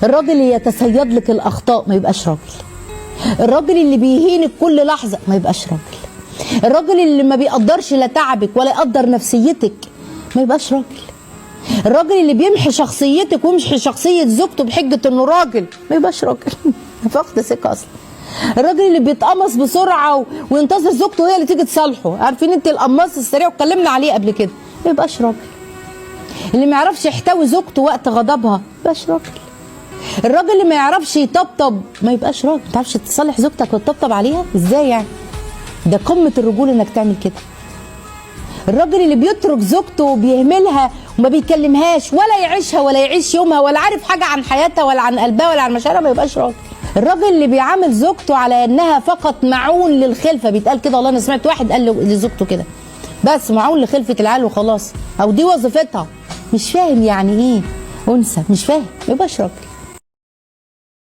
الراجل اللي يتصيد لك الاخطاء ما يبقاش راجل. الراجل اللي بيهينك كل لحظه ما يبقاش راجل. الراجل اللي ما بيقدرش لا تعبك ولا يقدر نفسيتك ما يبقاش راجل. الراجل اللي بيمحي شخصيتك ويمحي شخصيه زوجته بحجه انه راجل ما يبقاش راجل. فقد ثقه اصلا. الراجل اللي بيتقمص بسرعه وينتظر زوجته هي اللي تيجي تصالحه، عارفين انت القماص السريع واتكلمنا عليه قبل كده، ما يبقاش راجل. اللي ما يعرفش يحتوي زوجته وقت غضبها ما يبقاش راجل. الراجل اللي ما يعرفش يطبطب ما يبقاش راجل. ما تعرفش تصالح زوجتك وتطبطب عليها ازاي يعني؟ ده قمه الرجوله انك تعمل كده. الراجل اللي بيترك زوجته وبيهملها وما بيكلمهاش ولا يعيشها ولا يعيش يومها ولا عارف حاجه عن حياتها ولا عن قلبها ولا عن مشاعرها ما يبقاش راجل. الراجل اللي بيعامل زوجته على انها فقط معون للخلفه، بيتقال كده والله انا سمعت واحد قال لزوجته كده بس معون لخلفه العيال وخلاص، او دي وظيفتها. مش فاهم يعني ايه انثى، مش فاهم، ما يبقاش راجل.